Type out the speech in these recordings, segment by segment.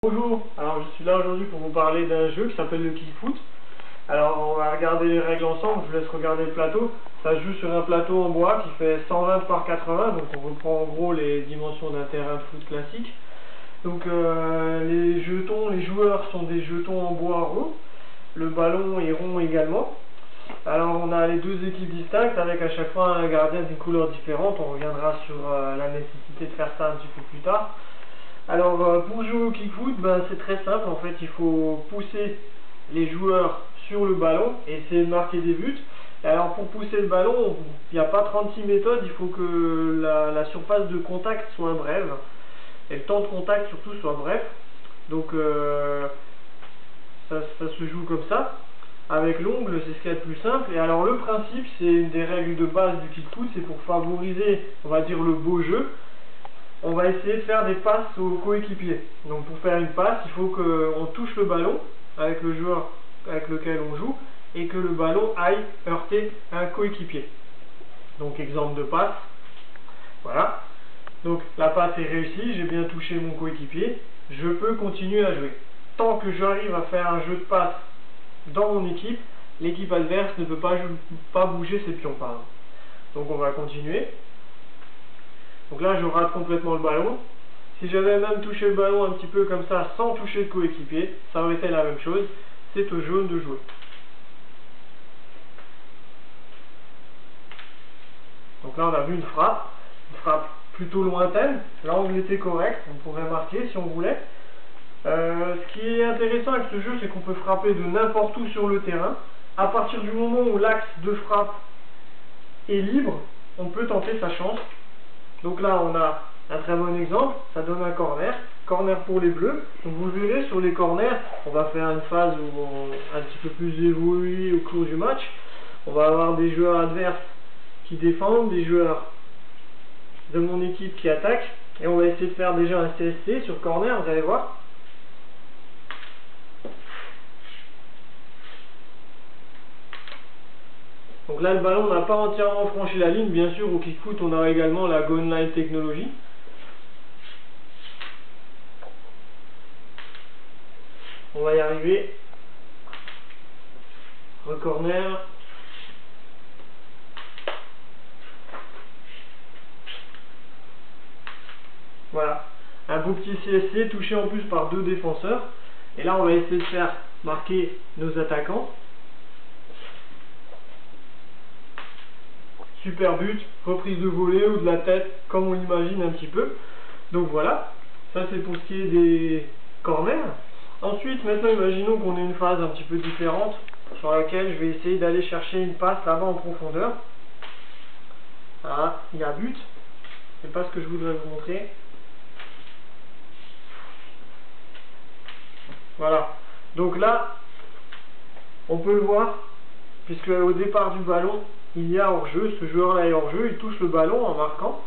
Bonjour, alors je suis là aujourd'hui pour vous parler d'un jeu qui s'appelle le Kickfoot. Alors on va regarder les règles ensemble, je vous laisse regarder le plateau. Ça se joue sur un plateau en bois qui fait 120 par 80, donc on reprend en gros les dimensions d'un terrain de foot classique. Donc les jetons, les joueurs sont des jetons en bois rond, le ballon est rond également. Alors on a les deux équipes distinctes avec à chaque fois un gardien d'une couleur différente, on reviendra sur la nécessité de faire ça un petit peu plus tard. Alors pour jouer au kickfoot, c'est très simple, en fait il faut pousser les joueurs sur le ballon et essayer de marquer des buts. Et alors pour pousser le ballon, il n'y a pas 36 méthodes, il faut que la surface de contact soit brève et le temps de contact surtout soit bref. Donc ça se joue comme ça, avec l'ongle, c'est ce qu'il y a de plus simple. Et alors le principe, c'est une des règles de base du kickfoot, c'est pour favoriser, on va dire, le beau jeu. On va essayer de faire des passes aux coéquipiers. Donc pour faire une passe, il faut qu'on touche le ballon avec le joueur avec lequel on joue et que le ballon aille heurter un coéquipier. Donc exemple de passe, voilà. Donc la passe est réussie, j'ai bien touché mon coéquipier, je peux continuer à jouer. Tant que j'arrive à faire un jeu de passe dans mon équipe, l'équipe adverse ne peut pas bouger ses pions, pardon. Donc on va continuer. Donc là je rate complètement le ballon. Si j'avais même touché le ballon un petit peu comme ça sans toucher le coéquipier, ça aurait été la même chose. C'est au jaune de jouer. Donc là on a vu une frappe plutôt lointaine. L'angle était correct, on pourrait marquer si on voulait. Ce qui est intéressant avec ce jeu, c'est qu'on peut frapper de n'importe où sur le terrain. À partir du moment où l'axe de frappe est libre, on peut tenter sa chance. Donc là on a un très bon exemple, ça donne un corner pour les bleus. Donc vous verrez sur les corners, on va faire une phase où un petit peu plus évoluée au cours du match. On va avoir des joueurs adverses qui défendent, des joueurs de mon équipe qui attaquent, et on va essayer de faire déjà un CSC sur corner, vous allez voir. Donc là le ballon n'a pas entièrement franchi la ligne, bien sûr au kickfoot on a également la Gone Line technologie. On va y arriver. Corner. Voilà. Un beau petit CSC touché en plus par deux défenseurs. Et là on va essayer de faire marquer nos attaquants. Super but, reprise de volée ou de la tête, comme on imagine un petit peu. Donc voilà, ça c'est pour ce qui est des corners. Ensuite, maintenant imaginons qu'on ait une phase un petit peu différente, sur laquelle je vais essayer d'aller chercher une passe là-bas en profondeur. Ah, il y a but, c'est pas ce que je voudrais vous montrer. Voilà, donc là, on peut le voir, puisque au départ du ballon, il y a hors-jeu, ce joueur-là est hors-jeu, il touche le ballon en marquant,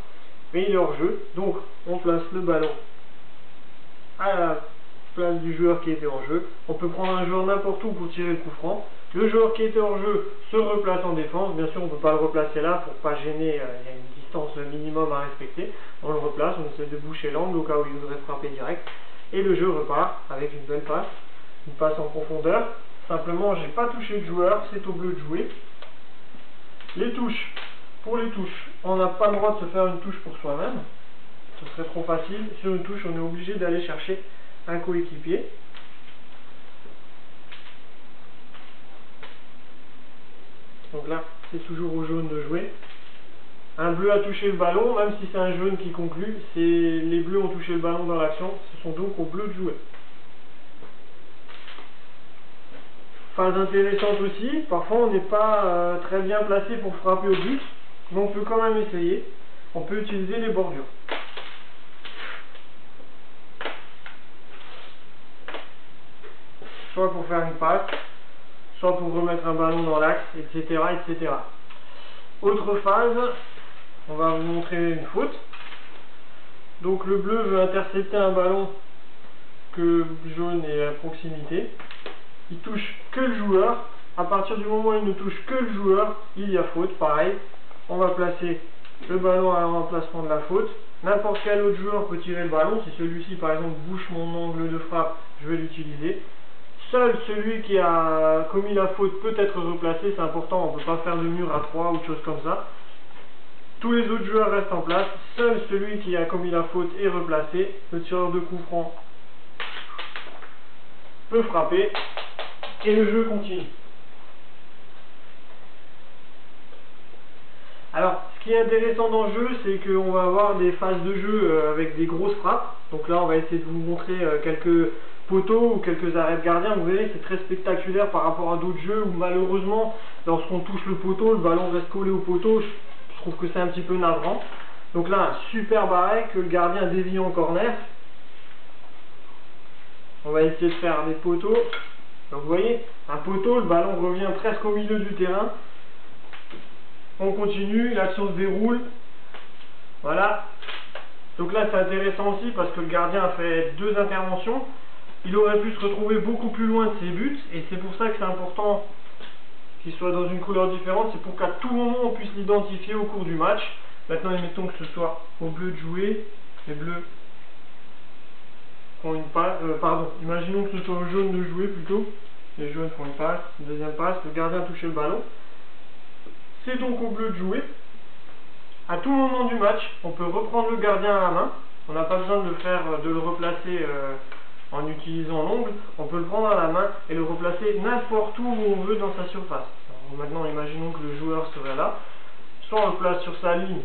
mais il est hors-jeu, donc on place le ballon à la place du joueur qui était hors-jeu. On peut prendre un joueur n'importe où pour tirer le coup franc. Le joueur qui était hors-jeu se replace en défense, bien sûr on ne peut pas le replacer là pour pas gêner, il y a une distance minimum à respecter. On le replace, on essaie de boucher l'angle au cas où il voudrait frapper direct, et le jeu repart avec une belle passe, une passe en profondeur. Simplement j'ai pas touché le joueur, c'est au bleu de jouer. Les touches, pour les touches, on n'a pas le droit de se faire une touche pour soi-même, ce serait trop facile. Sur une touche, on est obligé d'aller chercher un coéquipier. Donc là, c'est toujours au jaune de jouer. Un bleu a touché le ballon, même si c'est un jaune qui conclut, les bleus ont touché le ballon dans l'action, ce sont donc aux bleus de jouer. Phase intéressante aussi, parfois on n'est pas très bien placé pour frapper au but, mais on peut quand même essayer. On peut utiliser les bordures. Soit pour faire une passe, soit pour remettre un ballon dans l'axe, etc., etc. Autre phase, on va vous montrer une faute. Donc le bleu veut intercepter un ballon que le jaune est à proximité. Il touche que le joueur. À partir du moment où il ne touche que le joueur, il y a faute. Pareil, on va placer le ballon à l'emplacement de la faute. n'importe quel autre joueur peut tirer le ballon. Si celui-ci par exemple bouche mon angle de frappe, je vais l'utiliser. Seul celui qui a commis la faute peut être replacé, c'est important, on ne peut pas faire de mur à 3 ou de choses comme ça. Tous les autres joueurs restent en place, seul celui qui a commis la faute est replacé. Le tireur de coup franc peut frapper et le jeu continue. Alors, ce qui est intéressant dans le jeu, c'est qu'on va avoir des phases de jeu avec des grosses frappes. Donc là, on va essayer de vous montrer quelques poteaux ou quelques arrêts de gardien. Vous verrez, c'est très spectaculaire par rapport à d'autres jeux où malheureusement, lorsqu'on touche le poteau, le ballon reste collé au poteau. Je trouve que c'est un petit peu navrant. Donc là, un superbe arrêt que le gardien dévie en corner. On va essayer de faire des poteaux. Donc vous voyez, un poteau, le ballon revient presque au milieu du terrain. On continue, l'action se déroule. Voilà. Donc là c'est intéressant aussi parce que le gardien a fait 2 interventions. Il aurait pu se retrouver beaucoup plus loin de ses buts. Et c'est pour ça que c'est important qu'il soit dans une couleur différente. C'est pour qu'à tout moment on puisse l'identifier au cours du match. Maintenant admettons que ce soit au bleu de jouer. Les bleus font une passe. Imaginons que ce soit au jaune de jouer plutôt. Les jaunes font une passe, une deuxième passe. Le gardien a touché le ballon. C'est donc au bleu de jouer. À tout moment du match, on peut reprendre le gardien à la main. On n'a pas besoin de le replacer en utilisant l'ongle. On peut le prendre à la main et le replacer n'importe où on veut dans sa surface. Alors maintenant, imaginons que le joueur serait là. Soit on le place sur sa ligne,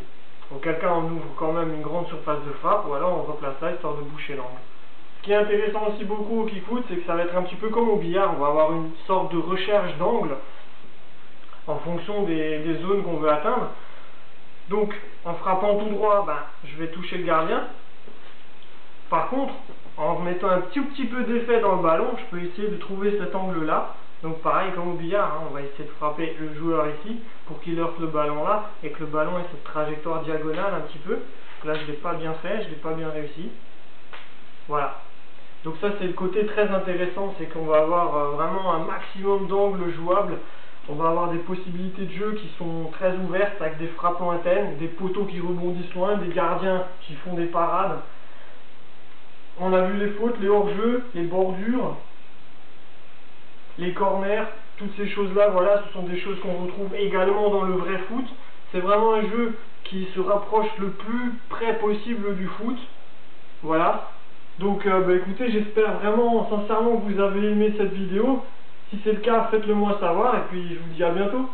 auquel cas on ouvre quand même une grande surface de frappe, ou alors on replace là histoire de boucher l'angle. Ce qui est intéressant aussi beaucoup au kick-foot, c'est que ça va être un petit peu comme au billard. On va avoir une sorte de recherche d'angle en fonction des zones qu'on veut atteindre. Donc, en frappant tout droit, je vais toucher le gardien. Par contre, en mettant un petit peu d'effet dans le ballon, je peux essayer de trouver cet angle-là. Donc pareil comme au billard, on va essayer de frapper le joueur ici pour qu'il heurte le ballon là et que le ballon ait cette trajectoire diagonale un petit peu. Là, je ne l'ai pas bien fait, je ne l'ai pas bien réussi. Voilà. Donc ça, c'est le côté très intéressant, c'est qu'on va avoir vraiment un maximum d'angles jouables. On va avoir des possibilités de jeu qui sont très ouvertes avec des frappes lointaines, des poteaux qui rebondissent loin, des gardiens qui font des parades. On a vu les fautes, les hors-jeux, les bordures, les corners, toutes ces choses-là, voilà, ce sont des choses qu'on retrouve également dans le vrai foot. C'est vraiment un jeu qui se rapproche le plus près possible du foot. Voilà. Donc écoutez, j'espère vraiment sincèrement que vous avez aimé cette vidéo. Si c'est le cas, faites-le moi savoir et puis je vous dis à bientôt.